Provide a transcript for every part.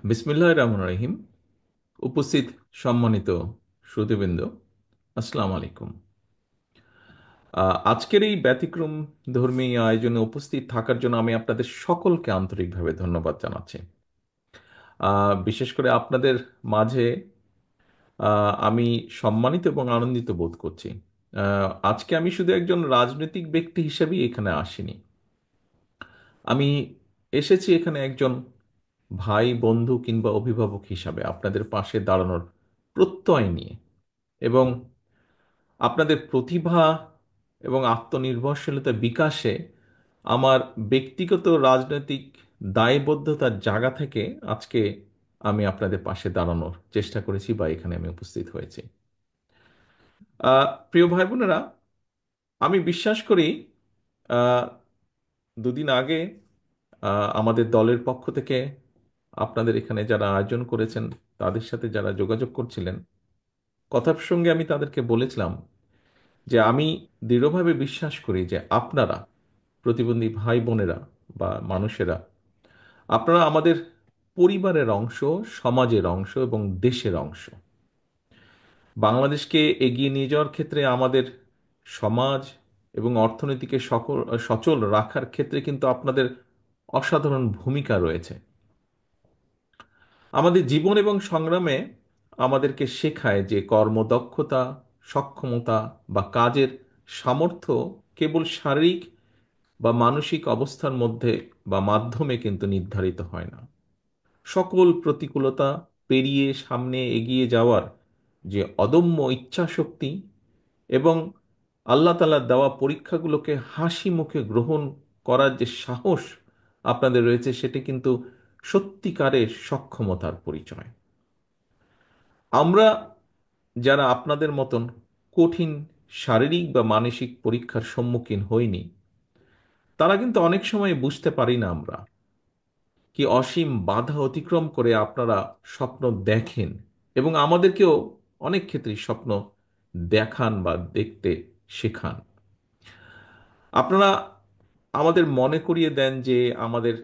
বিসমিল্লাহির রহমানির রহিম। উপস্থিত সম্মানিত শ্রোতৃবৃন্দ, আসসালামু আলাইকুম। আজকের এই ব্যতিক্রম ধর্মী আয়োজনে উপস্থিত থাকার জন্য আমি আপনাদের সকলকে আন্তরিকভাবে ধন্যবাদ জানাচ্ছি। বিশেষ করে আপনাদের মাঝে আমি সম্মানিত এবং আনন্দিত বোধ করছি। আজকে আমি শুধু একজন রাজনৈতিক ব্যক্তি হিসেবেই এখানে আসিনি। আমি এসেছি এখানে একজন ভাই, বন্ধু কিংবা অভিভাবক হিসাবে আপনাদের পাশে দাঁড়ানোর প্রত্যয় নিয়ে, এবং আপনাদের প্রতিভা এবং আত্মনির্ভরশীলতা বিকাশে আমার ব্যক্তিগত রাজনৈতিক দায়বদ্ধতার জায়গা থেকে আজকে আমি আপনাদের পাশে দাঁড়ানোর চেষ্টা করেছি বা এখানে আমি উপস্থিত হয়েছি। প্রিয় ভাই বোনেরা, আমি বিশ্বাস করি আহ, দুদিন আগে আমাদের দলের পক্ষ থেকে আপনাদের এখানে যারা আয়োজন করেছেন তাদের সাথে যারা যোগাযোগ করছিলেন, কথা প্রসঙ্গে আমি তাদেরকে বলেছিলাম যে আমি দৃঢ়ভাবে বিশ্বাস করি যে আপনারা, প্রতিবন্ধী ভাই বোনেরা বা মানুষেরা, আপনারা আমাদের পরিবারের অংশ, সমাজের অংশ এবং দেশের অংশ। বাংলাদেশকে এগিয়ে নিয়ে যাওয়ার ক্ষেত্রে আমাদের সমাজ এবং অর্থনীতিকে সচল রাখার ক্ষেত্রে কিন্তু আপনাদের অসাধারণ ভূমিকা রয়েছে। আমাদের জীবন এবং সংগ্রামে আমাদেরকে শেখায় যে কর্মদক্ষতা, সক্ষমতা বা কাজের সামর্থ্য কেবল শারীরিক বা মানসিক অবস্থার মধ্যে বা মাধ্যমে কিন্তু নির্ধারিত হয় না। সকল প্রতিকূলতা পেরিয়ে সামনে এগিয়ে যাওয়ার যে অদম্য ইচ্ছাশক্তি এবং আল্লাহ তাআলার দেওয়া পরীক্ষাগুলোকে হাসি মুখে গ্রহণ করার যে সাহস আপনাদের রয়েছে, সেটি কিন্তু সত্যিকারের সক্ষমতার পরিচয়। আমরা যারা আপনাদের মতন কঠিন শারীরিক বা মানসিক পরীক্ষার সম্মুখীন হইনি, তারা কিন্তু অনেক সময় বুঝতে পারি না আমরা কি অসীম বাধা অতিক্রম করে আপনারা স্বপ্ন দেখেন এবং আমাদেরকেও অনেক ক্ষেত্রে স্বপ্ন দেখান বা দেখতে শেখান। আপনারা আমাদের মনে করিয়ে দেন যে আমাদের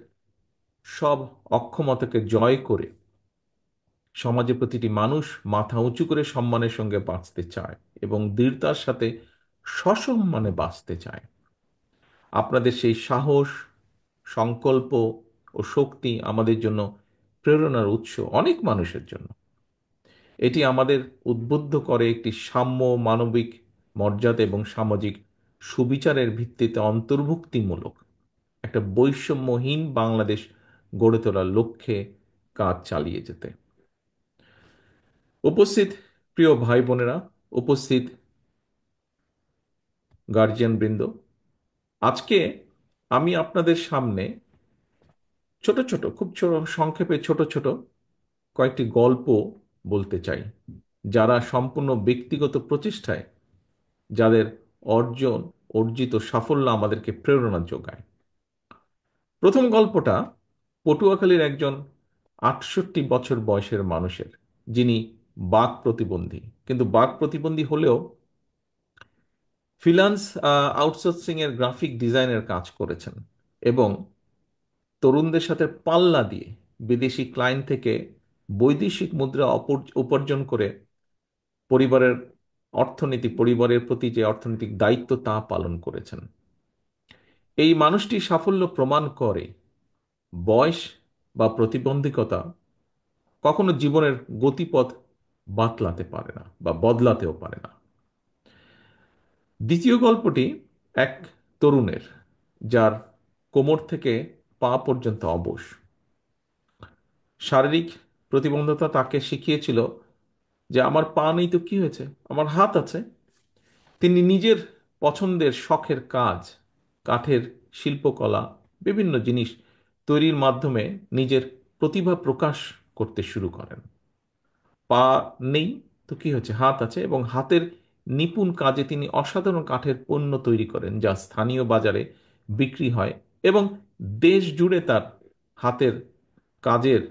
সব অক্ষমতাকে জয় করে সমাজে প্রতিটি মানুষ মাথা উঁচু করে সম্মানের সঙ্গে বাঁচতে চায় এবং দৃঢ়তার সাথে সসম্মানে বাঁচতে চায়। আপনাদের সেই সাহস, সংকল্প ও শক্তি আমাদের জন্য প্রেরণার উৎস, অনেক মানুষের জন্য। এটি আমাদের উদ্বুদ্ধ করে একটি সাম্য, মানবিক মর্যাদা এবং সামাজিক সুবিচারের ভিত্তিতে অন্তর্ভুক্তিমূলক একটা বৈষম্যহীন বাংলাদেশ গড়ে তোলার লক্ষ্যে কাজ চালিয়ে যেতে। উপস্থিত প্রিয় ভাই বোনেরা, উপস্থিত গার্জিয়ান বৃন্দ, আজকে আমি আপনাদের সামনে ছোট ছোট, খুব ছোট সংক্ষেপে ছোট ছোট কয়েকটি গল্প বলতে চাই, যারা সম্পূর্ণ ব্যক্তিগত প্রচেষ্টায় যাদের অর্জন, অর্জিত সাফল্য আমাদেরকে প্রেরণা যোগায়। প্রথম গল্পটা পটুয়াখালীর একজন 68 বছর বয়সের মানুষের, যিনি বাক প্রতিবন্ধী, কিন্তু বাক প্রতিবন্ধী হলেও ফ্রিল্যান্স আউটসোর্সিং এর গ্রাফিক ডিজাইনের কাজ করেছেন এবং তরুণদের সাথে পাল্লা দিয়ে বিদেশি ক্লায়েন্ট থেকে বৈদেশিক মুদ্রা উপার্জন করে পরিবারের পরিবারের প্রতি যে অর্থনৈতিক দায়িত্ব তা পালন করেছেন। এই মানুষটি সাফল্য প্রমাণ করে বয়স বা প্রতিবন্ধকতা কখনো জীবনের গতিপথ বাতলাতে পারে না বা বদলাতেও পারে না। দ্বিতীয় গল্পটি এক তরুণের, যার কোমর থেকে পা পর্যন্ত অবশ। শারীরিক প্রতিবন্ধকতা তাকে শিখিয়েছিল যে আমার পা নেই তো কি হয়েছে, আমার হাত আছে। তিনি নিজের পছন্দের শখের কাজ, কাঠের শিল্পকলা, বিভিন্ন জিনিস তৈরির মাধ্যমে নিজের প্রতিভা প্রকাশ করতে শুরু করেন। পা নেই তো কি হচ্ছে, হাত আছে, এবং হাতের নিপুণ কাজে তিনি অসাধারণ কাঠের পণ্য তৈরি করেন যা স্থানীয় বাজারে বিক্রি হয় এবং দেশ জুড়ে তার হাতের কাজের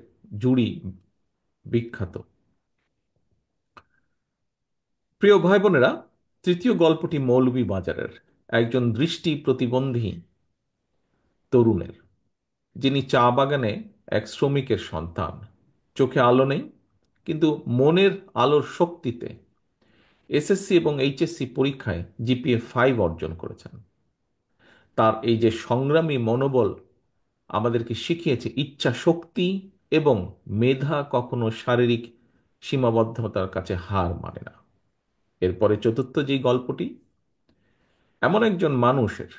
জুড়ি বিখ্যাত। প্রিয় ভাই বোনেরা, তৃতীয় গল্পটি মৌলভীবাজারের একজন দৃষ্টি প্রতিবন্ধী তরুণের, যিনি চা বাগানে এক শ্রমিকের সন্তান। চোখে আলো নেই, কিন্তু মনের আলোর শক্তিতে এসএসসি এবং এইচএসসি পরীক্ষায় জিপিএ 5 অর্জন করেছেন। তার এই যে সংগ্রামী মনোবল আমাদেরকে শিখিয়েছে ইচ্ছা শক্তি এবং মেধা কখনো শারীরিক সীমাবদ্ধতার কাছে হার মানে না। এরপরে চতুর্থ যে গল্পটি, এমন একজন মানুষের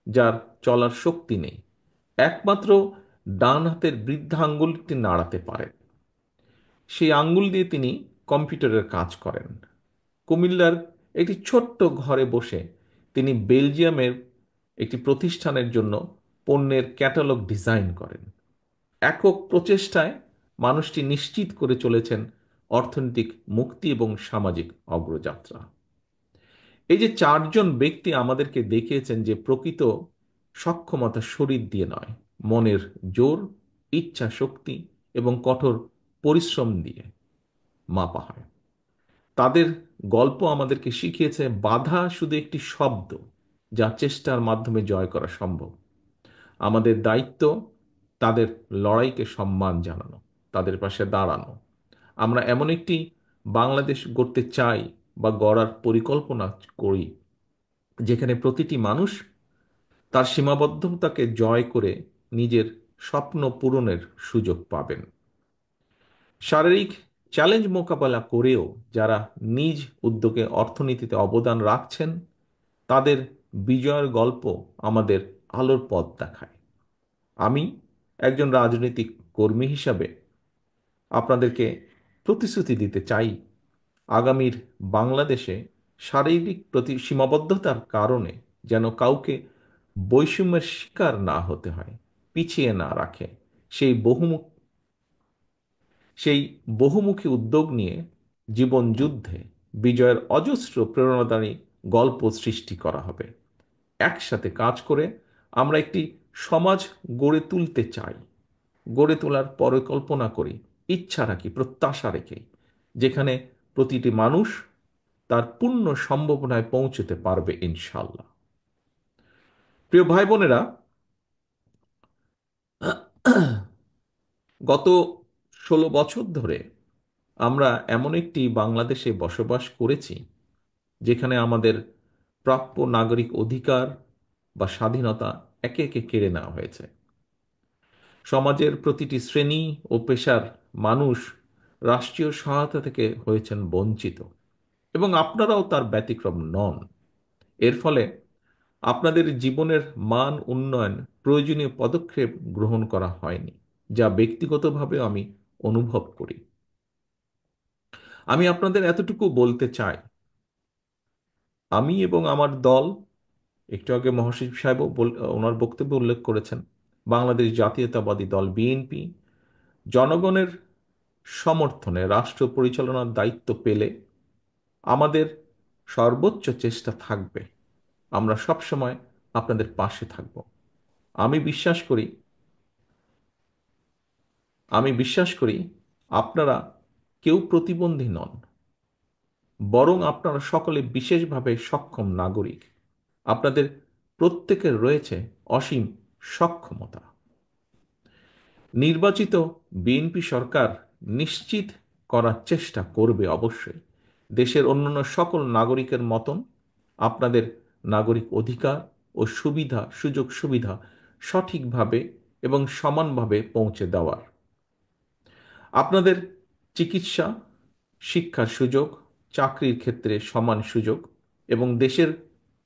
যার চলার শক্তি নেই, একমাত্র ডান হাতের বৃদ্ধা আঙ্গুলটি নাড়াতে পারেন। সেই আঙ্গুল দিয়ে তিনি কম্পিউটারের কাজ করেন। কুমিল্লার একটি ছোট্ট ঘরে বসে তিনি বেলজিয়ামের একটি প্রতিষ্ঠানের জন্য পণ্যের ক্যাটালগ ডিজাইন করেন। একক প্রচেষ্টায় মানুষটি নিশ্চিত করে চলেছেন অর্থনৈতিক মুক্তি এবং সামাজিক অগ্রযাত্রা। এই যে চারজন ব্যক্তি আমাদেরকে দেখিয়েছেন যে প্রকৃত সক্ষমতা শরীর দিয়ে নয়, মনের জোর, ইচ্ছা শক্তি এবং কঠোর পরিশ্রম দিয়ে মাপা হয়। তাদের গল্প আমাদেরকে শিখিয়েছে বাধা শুধু একটি শব্দ, যা চেষ্টার মাধ্যমে জয় করা সম্ভব। আমাদের দায়িত্ব তাদের লড়াইকে সম্মান জানানো, তাদের পাশে দাঁড়ানো। আমরা এমন একটি বাংলাদেশ গড়তে চাই বা গড়ার পরিকল্পনা করি, যেখানে প্রতিটি মানুষ তার সীমাবদ্ধতাকে জয় করে নিজের স্বপ্ন পূরণের সুযোগ পাবেন। শারীরিক চ্যালেঞ্জ মোকাবেলা করেও যারা নিজ উদ্যোগে অর্থনীতিতে অবদান রাখছেন, তাদের বিজয়ের গল্প আমাদের আলোর পথ দেখায়। আমি একজন রাজনৈতিক কর্মী হিসাবে আপনাদেরকে প্রতিশ্রুতি দিতে চাই, আগামীর বাংলাদেশে শারীরিক প্রতি সীমাবদ্ধতার কারণে যেন কাউকে বৈষম্যের শিকার না হতে হয়, পিছিয়ে না রাখে। সেই বহুমুখ সেই বহুমুখী উদ্যোগ নিয়ে জীবন যুদ্ধে বিজয়ের অজস্র প্রেরণাদায়ী গল্প সৃষ্টি করা হবে। একসাথে কাজ করে আমরা একটি সমাজ গড়ে তুলতে চাই, গড়ে তোলার পরিকল্পনা করি, ইচ্ছা রাখি, প্রত্যাশা রেখে, যেখানে প্রতিটি মানুষ তার পূর্ণ সম্ভাবনায় পৌঁছতে পারবে ইনশাল্লাহ। প্রিয় ভাই বোনেরা, গত 16 বছর ধরে আমরা এমন একটি বাংলাদেশে বসবাস করেছি যেখানে আমাদের প্রাপ্য নাগরিক অধিকার বা স্বাধীনতা একে একে কেড়ে নেওয়া হয়েছে। সমাজের প্রতিটি শ্রেণী ও পেশার মানুষ রাষ্ট্রীয় সহায়তা থেকে হয়েছেন বঞ্চিত, এবং আপনারাও তার ব্যতিক্রম নন। এর ফলে আপনাদের জীবনের মান উন্নয়ন প্রয়োজনীয় পদক্ষেপ গ্রহণ করা হয়নি, যা ব্যক্তিগতভাবে আমি অনুভব করি। আমি আপনাদের এতটুকু বলতে চাই, আমি এবং আমার দল, একটু আগে মহাসচিব সাহেব ওনার বক্তব্যে উল্লেখ করেছেন, বাংলাদেশ জাতীয়তাবাদী দল বিএনপি জনগণের সমর্থনে রাষ্ট্র পরিচালনার দায়িত্ব পেলে আমাদের সর্বোচ্চ চেষ্টা থাকবে, আমরা সবসময় আপনাদের পাশে থাকব। আমি বিশ্বাস করি আমি বিশ্বাস করি আপনারা কেউ প্রতিবন্ধী নন, বরং আপনারা সকলে বিশেষভাবে সক্ষম নাগরিক। আপনাদের প্রত্যেকের রয়েছে অসীম সক্ষমতা। নির্বাচিত বিএনপি সরকার নিশ্চিত করার চেষ্টা করবে অবশ্যই দেশের অন্যান্য সকল নাগরিকের মতন আপনাদের নাগরিক অধিকার ও সুযোগ সুবিধা সঠিকভাবে এবং সমানভাবে পৌঁছে দেওয়ার। আপনাদের চিকিৎসা, শিক্ষার সুযোগ, চাকরির ক্ষেত্রে সমান সুযোগ এবং দেশের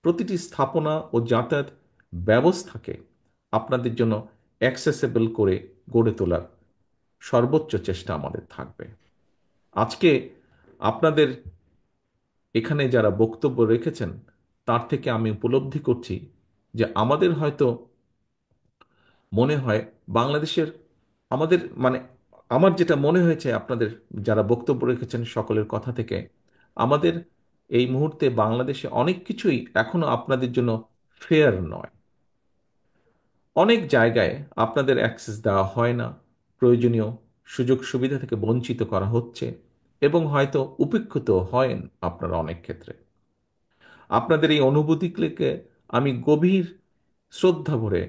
প্রতিটি স্থাপনা ও যাতায়াত ব্যবস্থাকে আপনাদের জন্য অ্যাক্সেসেবল করে গড়ে তোলার সর্বোচ্চ চেষ্টা আমাদের থাকবে। আজকে আপনাদের এখানে যারা বক্তব্য রেখেছেন, তার থেকে আমি উপলব্ধি করছি যে আমাদের হয়তো মনে হয় বাংলাদেশের, আমাদের মানে আমার যেটা মনে হয়েছে আপনাদের যারা বক্তব্য রেখেছেন সকলের কথা থেকে, আমাদের এই মুহূর্তে বাংলাদেশে অনেক কিছুই এখনো আপনাদের জন্য ফেয়ার নয়। অনেক জায়গায় আপনাদের অ্যাক্সেস দেওয়া হয় না, প্রয়োজনীয় সুযোগ সুবিধা থেকে বঞ্চিত করা হচ্ছে, এবং হয়তো উপেক্ষিত হন আপনারা অনেক ক্ষেত্রে। আপনাদের এই অনুভূতিগুলিকে আমি গভীর শ্রদ্ধা ভরে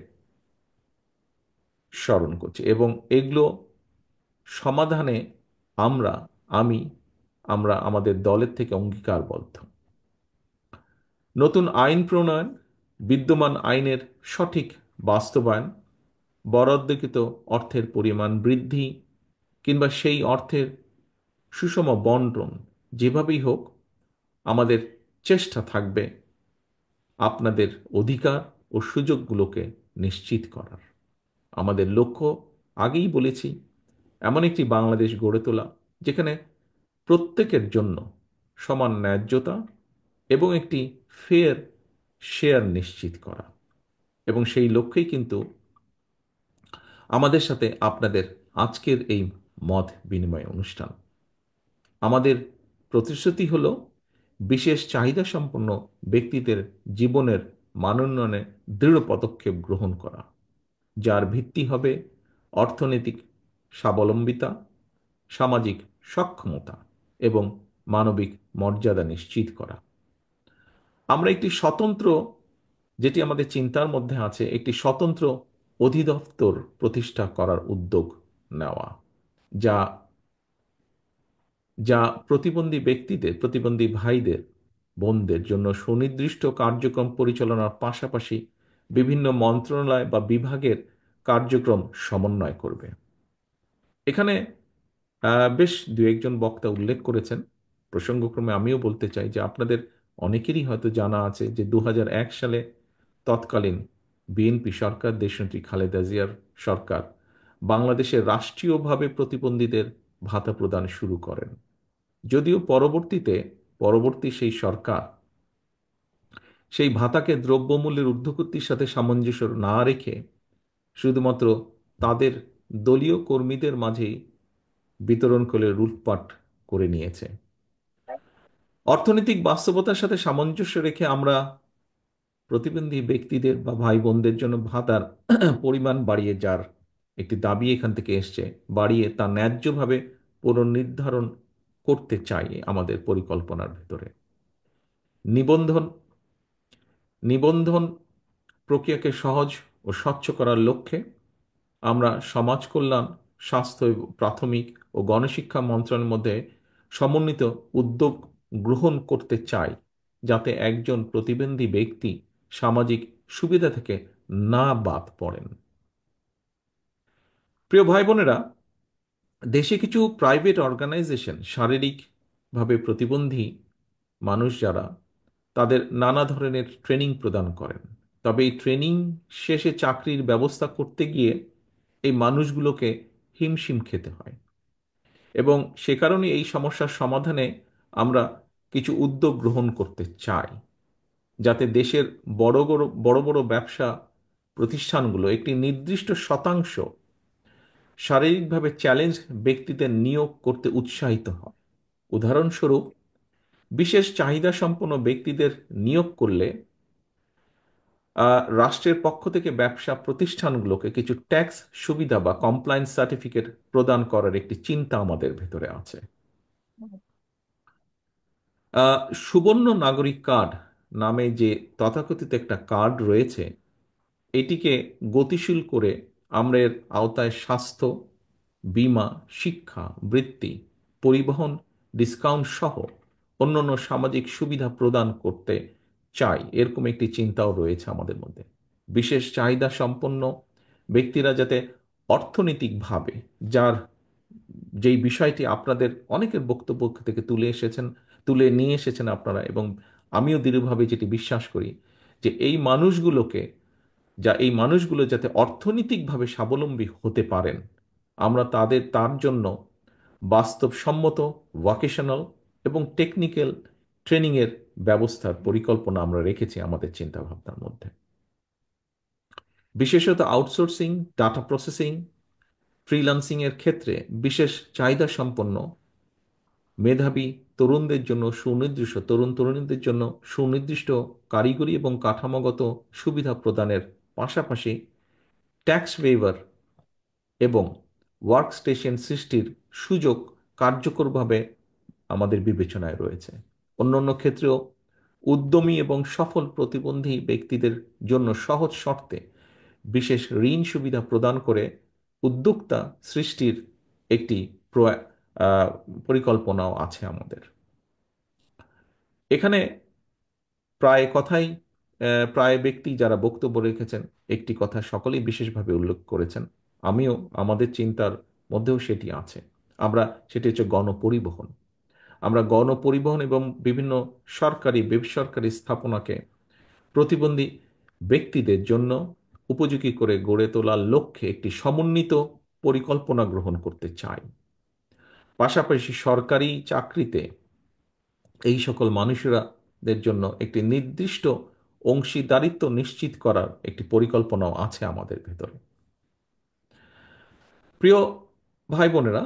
স্মরণ করছি, এবং এগুলো সমাধানে আমরা আমি আমরা আমাদের দলের থেকে অঙ্গীকারবদ্ধ। নতুন আইন প্রণয়ন, বিদ্যমান আইনের সঠিক বাস্তবায়ন, বরাদ্দকৃত অর্থের পরিমাণ বৃদ্ধি কিংবা সেই অর্থের সুষম বন্টন, যেভাবেই হোক আমাদের চেষ্টা থাকবে আপনাদের অধিকার ও সুযোগগুলোকে নিশ্চিত করার। আমাদের লক্ষ্য, আগেই বলেছি, এমন একটি বাংলাদেশ গড়ে তোলা যেখানে প্রত্যেকের জন্য সমান ন্যায্যতা এবং একটি ফেয়ার শেয়ার নিশ্চিত করা। এবং সেই লক্ষ্যেই কিন্তু আমাদের সাথে আপনাদের আজকের এই মত বিনিময় অনুষ্ঠান। আমাদের প্রতিশ্রুতি হলো বিশেষ চাহিদা সম্পন্ন ব্যক্তিদের জীবনের মানোন্নয়নে দৃঢ় পদক্ষেপ গ্রহণ করা, যার ভিত্তি হবে অর্থনৈতিক স্বাবলম্বিতা, সামাজিক সক্ষমতা এবং মানবিক মর্যাদা নিশ্চিত করা। আমরা একটি স্বতন্ত্র, যেটি আমাদের চিন্তার মধ্যে আছে, একটি স্বতন্ত্র অধিদপ্তর প্রতিষ্ঠা করার উদ্যোগ নেওয়া, যা যা প্রতিবন্ধী ব্যক্তিদের, প্রতিবন্ধী ভাইদের, বোনদের জন্য সুনির্দিষ্ট কার্যক্রম পরিচালনার পাশাপাশি বিভিন্ন মন্ত্রণালয় বা বিভাগের কার্যক্রম সমন্বয় করবে। এখানে বেশ দু একজন বক্তা উল্লেখ করেছেন, প্রসঙ্গক্রমে আমিও বলতে চাই যে আপনাদের অনেকেরই হয়তো জানা আছে যে 2001 সালে তৎকালীন বিএনপি সরকার, দেশনেত্রী খালেদা জিয়ার সরকার, বাংলাদেশে রাষ্ট্রীয়ভাবে প্রতিবন্ধীদের ভাতা প্রদান শুরু করেন। যদিও পরবর্তী সেই সরকার সেই ভাতাকে দ্রব্যমূল্যের ঊর্ধ্বগতির সাথে সামঞ্জস্য না রেখে শুধুমাত্র তাদের দলীয় কর্মীদের মাঝেই বিতরণ করে লুটপাট করে নিয়েছে। অর্থনৈতিক বাস্তবতার সাথে সামঞ্জস্য রেখে আমরা প্রতিবন্ধী ব্যক্তিদের বা ভাই বোনদের জন্য ভাতার পরিমাণ বাড়িয়ে, যার একটি দাবি এখান থেকে এসছে, বাড়িয়ে তা ন্যায্যভাবে পুনর্নির্ধারণ করতে চাই আমাদের পরিকল্পনার ভেতরে। নিবন্ধন নিবন্ধন প্রক্রিয়াকে সহজ ও স্বচ্ছ করার লক্ষ্যে আমরা সমাজ কল্যাণ, স্বাস্থ্য এবং প্রাথমিক ও গণশিক্ষা মন্ত্রণালয়ের মধ্যে সমন্বিত উদ্যোগ গ্রহণ করতে চাই, যাতে একজন প্রতিবন্ধী ব্যক্তি সামাজিক সুবিধা থেকে না বাদ পড়েন। প্রিয় ভাই বোনেরা, দেশে কিছু প্রাইভেট অর্গানাইজেশন শারীরিকভাবে প্রতিবন্ধী মানুষ যারা, তাদের নানা ধরনের ট্রেনিং প্রদান করেন। তবে এই ট্রেনিং শেষে চাকরির ব্যবস্থা করতে গিয়ে এই মানুষগুলোকে হিমশিম খেতে হয়, এবং সে কারণে এই সমস্যার সমাধানে আমরা কিছু উদ্যোগ গ্রহণ করতে চাই, যাতে দেশের বড় বড় বড় বড় ব্যবসা প্রতিষ্ঠানগুলো একটি নির্দিষ্ট শতাংশ শারীরিকভাবে চ্যালেঞ্জ ব্যক্তিদের নিয়োগ করতে উৎসাহিত হয়। উদাহরণস্বরূপ, বিশেষ চাহিদা সম্পন্ন ব্যক্তিদের নিয়োগ করলে রাষ্ট্রের পক্ষ থেকে ব্যবসা প্রতিষ্ঠানগুলোকে কিছু ট্যাক্স সুবিধা বা কমপ্লায়েন্স সার্টিফিকেট প্রদান করার একটি চিন্তা আমাদের ভেতরে আছে। সুবর্ণ নাগরিক কার্ড নামে যে তথাকথিত একটা কার্ড রয়েছে, এটিকে গতিশীল করে আমরা এর আওতায় স্বাস্থ্য বীমা, শিক্ষা, বৃত্তি, পরিবহন ডিসকাউন্ট সহ অন্যান্য সামাজিক সুবিধা প্রদান করতে চাই, এরকম একটি চিন্তাও রয়েছে আমাদের মধ্যে। বিশেষ চাহিদা সম্পন্ন ব্যক্তিরা যাতে অর্থনৈতিকভাবে, যার যেই বিষয়টি আপনাদের অনেকের বক্তব্য থেকে তুলে নিয়ে এসেছেন আপনারা, এবং আমিও দৃঢ়ভাবে যেটি বিশ্বাস করি, যে এই মানুষগুলো যাতে অর্থনৈতিকভাবে স্বাবলম্বী হতে পারেন, আমরা তার জন্য বাস্তবসম্মত ভোকেশনাল এবং টেকনিক্যাল ট্রেনিংয়ের ব্যবস্থার পরিকল্পনা আমরা রেখেছি আমাদের চিন্তাভাবনার মধ্যে। বিশেষত আউটসোর্সিং, ডাটা প্রসেসিং, ফ্রিল্যান্সিং এর ক্ষেত্রে বিশেষ চাহিদা সম্পন্ন মেধাবী তরুণ তরুণীদের জন্য সুনির্দিষ্ট কারিগরি এবং কাঠামোগত সুবিধা প্রদানের পাশাপাশি ট্যাক্স ওয়েভার এবং ওয়ার্ক স্টেশন সৃষ্টির সুযোগ কার্যকরভাবে আমাদের বিবেচনায় রয়েছে। অন্যান্য ক্ষেত্রেও উদ্যমী এবং সফল প্রতিবন্ধী ব্যক্তিদের জন্য সহজ শর্তে বিশেষ ঋণ সুবিধা প্রদান করে উদ্যোক্তা সৃষ্টির একটি প্র- আহ, পরিকল্পনাও আছে আমাদের এখানে। প্রায় কথাই প্রায় ব্যক্তি যারা বক্তব্য রেখেছেন একটি কথা সকলেই বিশেষভাবে উল্লেখ করেছেন, আমিও আমাদের চিন্তার মধ্যেও সেটি আছে। আমরা সেটি হচ্ছে গণপরিবহন। আমরা গণপরিবহন এবং বিভিন্ন সরকারি বেসরকারি স্থাপনাকে প্রতিবন্ধী ব্যক্তিদের জন্য উপযোগী করে গড়ে তোলার লক্ষ্যে একটি সমন্বিত পরিকল্পনা গ্রহণ করতে চাই। পাশাপাশি সরকারি চাকরিতে এই সকল মানুষেরাদের জন্য একটি নির্দিষ্ট অংশীদারিত্ব নিশ্চিত করার একটি পরিকল্পনাও আছে আমাদের ভেতরে। প্রিয় ভাই বোনেরা,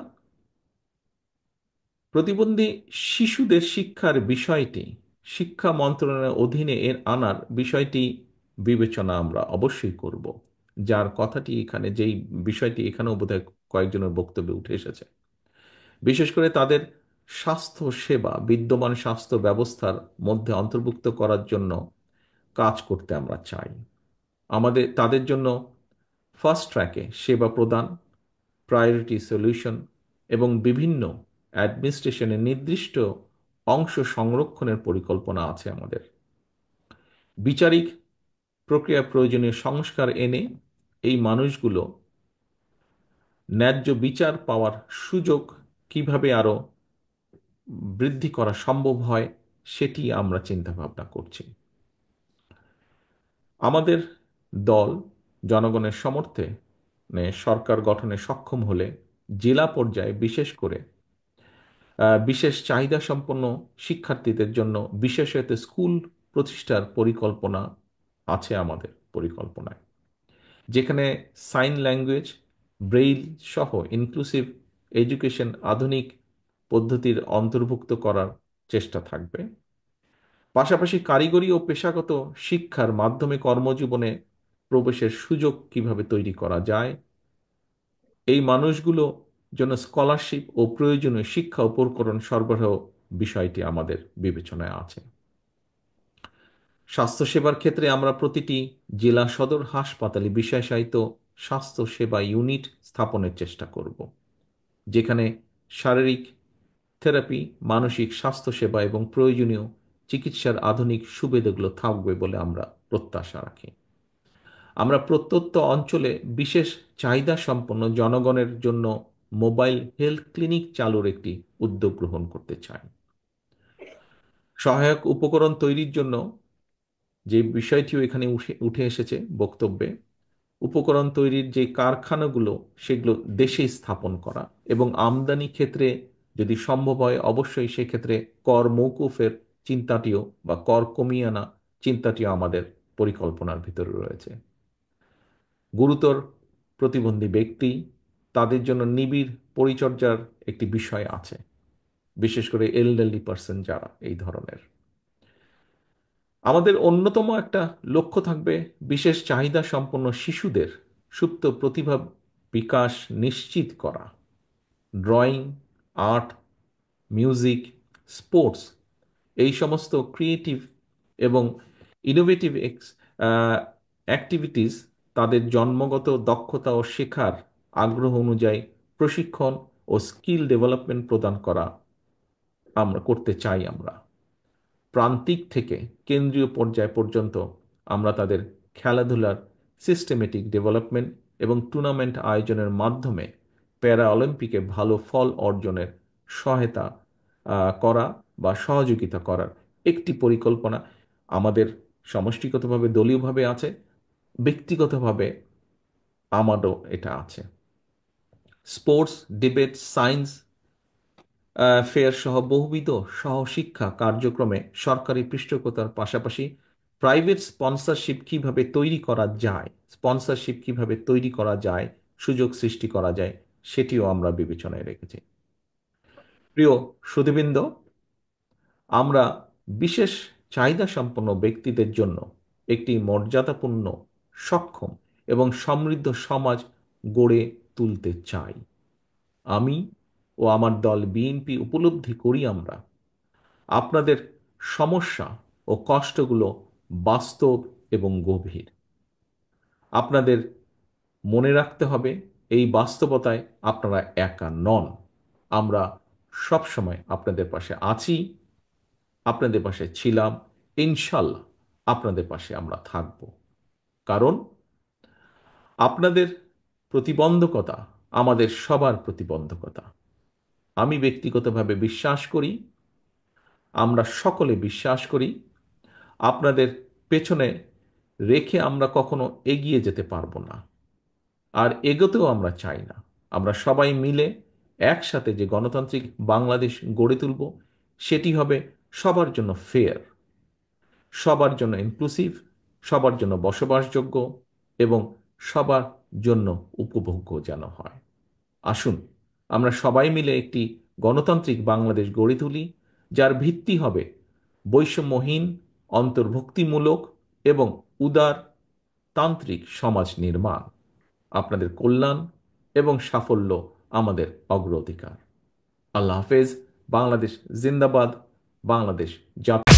প্রতিবন্ধী শিশুদের শিক্ষার বিষয়টি শিক্ষা মন্ত্রণালয়ের অধীনে আনার বিষয়টি বিবেচনা আমরা অবশ্যই করব। যার কথাটি এখানে, যেই বিষয়টি এখানেও বোধহয় কয়েকজনের বক্তব্যে উঠে এসেছে, বিশেষ করে তাদের স্বাস্থ্য সেবা বিদ্যমান স্বাস্থ্য ব্যবস্থার মধ্যে অন্তর্ভুক্ত করার জন্য কাজ করতে আমরা চাই। আমাদের তাদের জন্য ফাস্ট ট্র্যাকে সেবা প্রদান, প্রায়োরিটি সলিউশন এবং বিভিন্ন অ্যাডমিনিস্ট্রেশনের নির্দিষ্ট অংশ সংরক্ষণের পরিকল্পনা আছে আমাদের। বিচারিক প্রক্রিয়া প্রয়োজনীয় সংস্কার এনে এই মানুষগুলো ন্যায্য বিচার পাওয়ার সুযোগ কিভাবে আরো বৃদ্ধি করা সম্ভব হয় সেটি আমরা চিন্তা ভাবনা করছি। আমাদের দল জনগণের সমর্থে সরকার গঠনে সক্ষম হলে জেলা পর্যায়ে বিশেষ করে বিশেষ চাহিদা সম্পন্ন শিক্ষার্থীদের জন্য বিশেষায়িত স্কুল প্রতিষ্ঠার পরিকল্পনা আছে আমাদের পরিকল্পনায়, যেখানে সাইন ল্যাঙ্গুয়েজ, ব্রেইল সহ ইনক্লুসিভ এডুকেশন আধুনিক পদ্ধতির অন্তর্ভুক্ত করার চেষ্টা থাকবে। পাশাপাশি কারিগরি ও পেশাগত শিক্ষার মাধ্যমে কর্মজীবনে প্রবেশের সুযোগ কিভাবে তৈরি করা যায়, এই মানুষগুলো জন্য স্কলারশিপ ও প্রয়োজনীয় শিক্ষা উপকরণ সরবরাহ বিষয়টি আমাদের বিবেচনায় আছে। স্বাস্থ্যসেবার ক্ষেত্রে আমরা প্রতিটি জেলা সদর হাসপাতালে বিশেষায়িত স্বাস্থ্য সেবা ইউনিট স্থাপনের চেষ্টা করব, যেখানে শারীরিক থেরাপি, মানসিক স্বাস্থ্যসেবা এবং প্রয়োজনীয় চিকিৎসার আধুনিক সুবিধাগুলো থাকবে বলে আমরা প্রত্যাশা রাখি। আমরা প্রত্যন্ত অঞ্চলে বিশেষ চাহিদা সম্পন্ন জনগণের জন্য মোবাইল হেলথ ক্লিনিক চালুর একটি উদ্যোগ গ্রহণ করতে চাই। সহায়ক উপকরণ তৈরির জন্য যে বিষয়টিও এখানে উঠে উঠে এসেছে বক্তব্যে, উপকরণ তৈরির যে কারখানাগুলো সেগুলো দেশে স্থাপন করা এবং আমদানি ক্ষেত্রে যদি সম্ভব হয় অবশ্যই সেক্ষেত্রে কর মওকুফের চিন্তাটিও বা কর কমিয়ে আনা চিন্তাটিও আমাদের পরিকল্পনার ভিতরে রয়েছে। গুরুতর প্রতিবন্ধী ব্যক্তি, তাদের জন্য নিবিড় পরিচর্যার একটি বিষয় আছে, বিশেষ করে এলডারলি পার্সন যারা এই ধরনের। আমাদের অন্যতম একটা লক্ষ্য থাকবে বিশেষ চাহিদা সম্পন্ন শিশুদের সুপ্ত প্রতিভা বিকাশ নিশ্চিত করা। ড্রয়িং, আর্ট, মিউজিক, স্পোর্টস, এই সমস্ত ক্রিয়েটিভ এবং ইনোভেটিভ অ্যাক্টিভিটিস তাদের জন্মগত দক্ষতা ও শেখার আগ্রহ অনুযায়ী প্রশিক্ষণ ও স্কিল ডেভেলপমেন্ট প্রদান করা আমরা করতে চাই। আমরা প্রান্তিক থেকে কেন্দ্রীয় পর্যায় পর্যন্ত আমরা তাদের খেলাধুলার সিস্টেমেটিক ডেভেলপমেন্ট এবং টুর্নামেন্ট আয়োজনের মাধ্যমে প্যারা অলিম্পিকে ভালো ফল অর্জনের সহায়তা করা বা সহযোগিতা করার একটি পরিকল্পনা আমাদের সমষ্টিগতভাবে দলীয়ভাবে আছে, ব্যক্তিগতভাবে আমারও এটা আছে। স্পোর্টস, ডিবেট, সায়েন্স ফেয়ার সহ বহুবিধ সহশিক্ষা কার্যক্রমে সরকারি পৃষ্ঠপোষকতার পাশাপাশি প্রাইভেট স্পন্সরশিপ কিভাবে তৈরি করা যায়, সুযোগ সৃষ্টি করা যায়, সেটিও আমরা বিবেচনায় রেখেছি। প্রিয় সুধীবৃন্দ, আমরা বিশেষ চাহিদা সম্পন্ন ব্যক্তিদের জন্য একটি মর্যাদাপূর্ণ, সক্ষম এবং সমৃদ্ধ সমাজ গড়ে তুলতে চাই। আমি ও আমার দল বিএনপি উপলব্ধি করি আমরা আপনাদের সমস্যা ও কষ্টগুলো বাস্তব এবং গভীর। আপনাদের মনে রাখতে হবে এই বাস্তবতায় আপনারা একা নন। আমরা সব সময় আপনাদের পাশে আছি, আপনাদের পাশে ছিলাম, ইনশাল্লাহ আপনাদের পাশে আমরা থাকব। কারণ আপনাদের প্রতিবন্ধকতা আমাদের সবার প্রতিবন্ধকতা। আমি ব্যক্তিগতভাবে বিশ্বাস করি, আমরা সকলে বিশ্বাস করি, আপনাদের পেছনে রেখে আমরা কখনো এগিয়ে যেতে পারবো না, আর এগোতেও আমরা চাই না। আমরা সবাই মিলে একসাথে যে গণতান্ত্রিক বাংলাদেশ গড়ে তুলব, সেটি হবে সবার জন্য ফেয়ার, সবার জন্য ইনক্লুসিভ, সবার জন্য বসবাসযোগ্য এবং সবার জন্য উপভোগ্য যেন হয়। আসুন আমরা সবাই মিলে একটি গণতান্ত্রিক বাংলাদেশ গড়ে তুলি, যার ভিত্তি হবে বৈষম্যহীন, অন্তর্ভুক্তিমূলক এবং উদার তান্ত্রিক সমাজ নির্মাণ। আপনাদের কল্যাণ এবং সাফল্য আমাদের অগ্রাধিকার। আল্লাহ হাফেজ। বাংলাদেশ জিন্দাবাদ। বাংলাদেশ জাতীয়